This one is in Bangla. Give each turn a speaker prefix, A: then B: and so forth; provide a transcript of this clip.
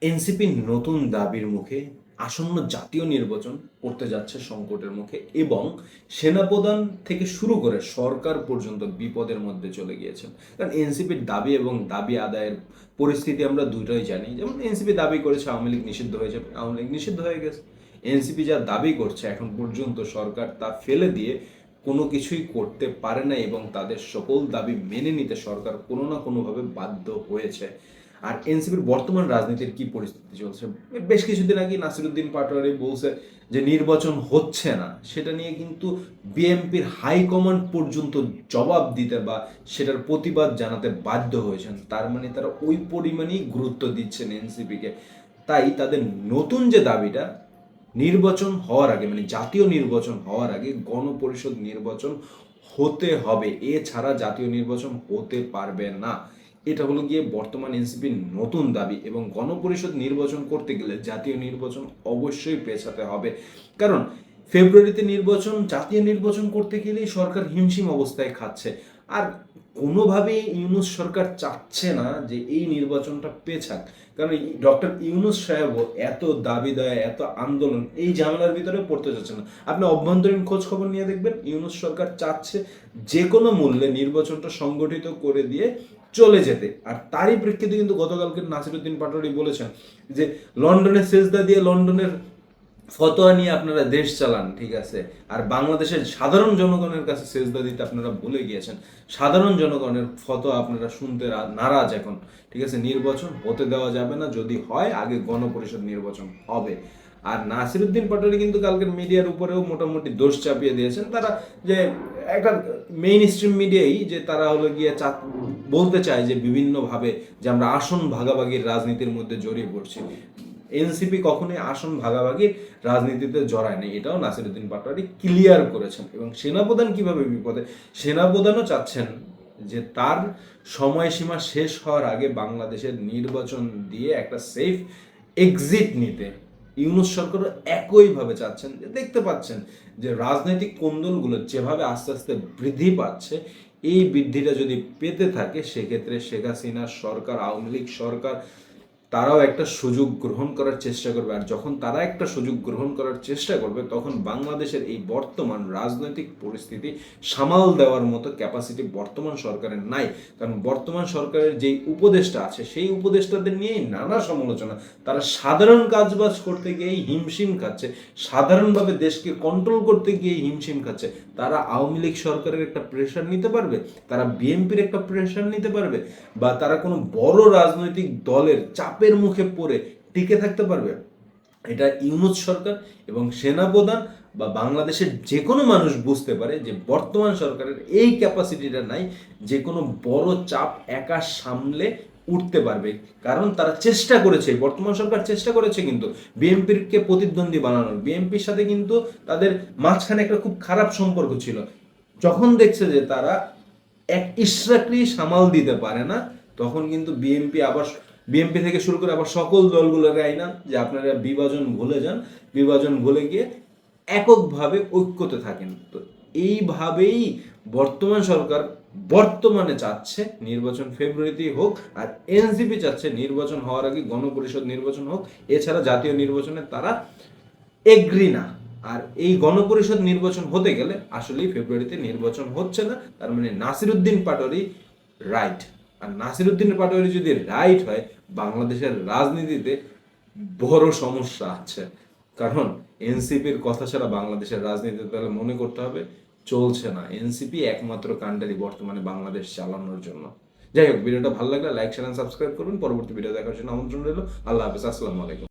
A: এনসিপি নতুন দাবির মুখে আসন্ন জাতীয় নির্বাচন করতে যাচ্ছে সংকটের মুখে এবং সেনাপ্রধান থেকে শুরু করে সরকার পর্যন্ত বিপদের মধ্যে চলে গিয়েছেন। কারণ এনসিপির দাবি এবং দাবি আদায়ের পরিস্থিতি আমরা দুটোই জানি। যেমন এনসিপি দাবি করেছে আওয়ামী লীগ নিষিদ্ধ হয়ে যাবে, আওয়ামী লীগ নিষিদ্ধ হয়ে গেছে। এনসিপি যা দাবি করছে এখন পর্যন্ত সরকার তা ফেলে দিয়ে কোনো কিছুই করতে পারে না এবং তাদের সকল দাবি মেনে নিতে সরকার কোনো না কোনোভাবে বাধ্য হয়েছে। আর এনসিপির বর্তমান রাজনীতির কি পরিস্থিতি চলছে, বেশ কিছুদিন আগে নাসিরুদ্দিন পাটোয়ারি বলছে যে নির্বাচন হচ্ছে না, সেটা নিয়ে কিন্তু বিএনপির হাইকমান্ড পর্যন্ত জবাব দিতে বা সেটার প্রতিবাদ জানাতে বাধ্য হয়েছেন। তার মানে তারা ওই পরিমাণেই গুরুত্ব দিচ্ছেন এনসিপিকে। তাই তাদের নতুন যে দাবিটা, নির্বাচন হওয়ার আগে মানে জাতীয় নির্বাচন হওয়ার আগে গণপরিষদ নির্বাচন হতে হবে, এছাড়া জাতীয় নির্বাচন হতে পারবে না। এটা হলো গিয়ে বর্তমান এনসিপির নতুন দাবি এবং গণপরিষদ নির্বাচন করতে গেলে জাতীয় নির্বাচন অবশ্যই পেছাতে হবে। কারণ ফেব্রুয়ারিতে নির্বাচন, জাতীয় নির্বাচন করতে গেলেই সরকার হিমশিম অবস্থায় খাচ্ছে। আর কোনোভাবেই ইউনূস সরকার চাচ্ছে না যে এই নির্বাচনটা পেছাক। কারণ ডক্টর ইউনূস সাহেবও এত দাবি দেয়, এত আন্দোলন, এই ঝামেলার ভিতরে পড়তে চাচ্ছে না। আপনি অভ্যন্তরীণ খোঁজ খবর নিয়ে দেখবেন ইউনূস সরকার চাচ্ছে যে কোনো মূল্যে নির্বাচনটা সংগঠিত করে দিয়ে চলে যেতে। আর তারই প্রেক্ষিতে কিন্তু গতকালকে নাসিরুদ্দিন পাটোয়ারি বলেছেন যে লন্ডনে সেজদা দিয়ে লন্ডনের ফতোয়া নিয়ে আপনারা দেশ চালান, ঠিক আছে, আর বাংলাদেশের সাধারণ জনগণের কাছে সেজদা দিতে আপনারা ভুলে গিয়েছেন। সাধারণ জনগণের ফতোয়া আপনারা শুনতে নারাজ এখন, ঠিক আছে। নির্বাচন হতে দেওয়া যাবে না, যদি হয় আগে গণপরিষদ নির্বাচন হবে। আর নাসিরুদ্দিন পাটোয়ারি কিন্তু কালকের মিডিয়ার উপরেও মোটামুটি দোষ চাপিয়ে দিয়েছেন তারা, যে একটা মেইন স্ট্রিম মিডিয়াই যে তারা হলো গিয়ে বলতে চায় যে বিভিন্নভাবে যে আমরা আসন ভাগাভাগির রাজনীতির মধ্যে জড়িয়ে পড়ছি। এনসিপি কখনোই আসন ভাগাভাগির রাজনীতিতে জড়ায় নেই, এটাও নাসিরুদ্দিন পাটোয়ারি ক্লিয়ার করেছেন। এবং সেনাপ্রধান কিভাবে বিপদে, সেনাপ্রধানও চাচ্ছেন যে তার সময়সীমা শেষ হওয়ার আগে বাংলাদেশের নির্বাচন দিয়ে একটা সেফ এক্সিট নিতে। ইউনূস সরকারও একইভাবে চাচ্ছেন। যে দেখতে পাচ্ছেন যে রাজনৈতিক কোন্দলগুলো যেভাবে আস্তে আস্তে বৃদ্ধি পাচ্ছে, এই বৃদ্ধিটা যদি পেতে থাকে সেক্ষেত্রে শেখ হাসিনার সরকার, আওয়ামী লীগ সরকার তারাও একটা সুযোগ গ্রহণ করার চেষ্টা করবে। আর যখন তারা একটা সুযোগ গ্রহণ করার চেষ্টা করবে তখন বাংলাদেশের এই বর্তমান রাজনৈতিক পরিস্থিতি সামাল দেওয়ার মতো ক্যাপাসিটি বর্তমান সরকারের নাই। কারণ বর্তমান সরকারের যেই উপদেষ্টা আছে সেই উপদেষ্টাদের নিয়েই নানা সমালোচনা। তারা সাধারণ কাজবাজ করতে গিয়েই হিমশিম খাচ্ছে, সাধারণভাবে দেশকে কন্ট্রোল করতে গিয়েই হিমশিম খাচ্ছে। তারা আওয়ামী লীগ সরকারের একটা প্রেশার নিতে পারবে, তারা বিএনপির একটা প্রেশার নিতে পারবে, বা তারা কোনো বড় রাজনৈতিক দলের চাপের মুখে পড়ে টিকে থাকতে পারবে? এটা ইউনূস সরকার এবং সেনাপ্রধান বা বাংলাদেশের যে কোনো মানুষ বুঝতে পারে যে বর্তমান সরকারের এই ক্যাপাসিটিটা নাই যে কোনো বড় চাপ একা সামলে উঠতে পারবে। কারণ তারা চেষ্টা করেছে, বর্তমান সরকার চেষ্টা করেছে কিন্তু বিএনপিকে প্রতিদ্বন্দ্বী বানানোর। বিএনপির সাথে কিন্তু তাদের মাঝখানে একটা খুব খারাপ সম্পর্ক ছিল। যখন দেখছে যে তারা এক ইশরাকলি সামাল দিতে পারে না, তখন কিন্তু বিএনপি থেকে শুরু করে আবার সকল দলগুলোকে আইনা যে আপনারা বিভাজন ভুলে যান, বিভাজন ভুলে গিয়ে এককভাবে ঐক্যতে থাকেন। তো এইভাবেই বর্তমান সরকার বর্তমানে চাচ্ছে নির্বাচন ফেব্রুয়ারিতেই হোক, আর এনসিপি চাচ্ছে নির্বাচন হওয়ার আগে গণপরিষদ নির্বাচন হোক, এছাড়া জাতীয় নির্বাচনে তারা এগ্রি না। আর এই গণপরিষদ নির্বাচন হতে গেলে আসলেই ফেব্রুয়ারিতে নির্বাচন হচ্ছে না, তার মানে নাসিরুদ্দিন পাটোয়ারি রাইট। আর নাসিরুদ্দিন পাটোয়ারি যদি রাইট হয়, বাংলাদেশের রাজনীতিতে বড় সমস্যা আছে। কারণ এনসিপির কথা ছাড়া বাংলাদেশের রাজনীতিতে তাহলে মনে করতে হবে চলছে না। এনসিপি একমাত্র কাণ্ডারি বর্তমানে বাংলাদেশ চালানোর জন্য। যাই হোক, ভিডিওটা ভালো লাগলে লাইক, শেয়ার, সাবস্ক্রাইব করুন। পরবর্তী ভিডিও দেখার জন্য আমন্ত্রণ রইল। আল্লাহ হাফেজ, আসসালামু আলাইকুম।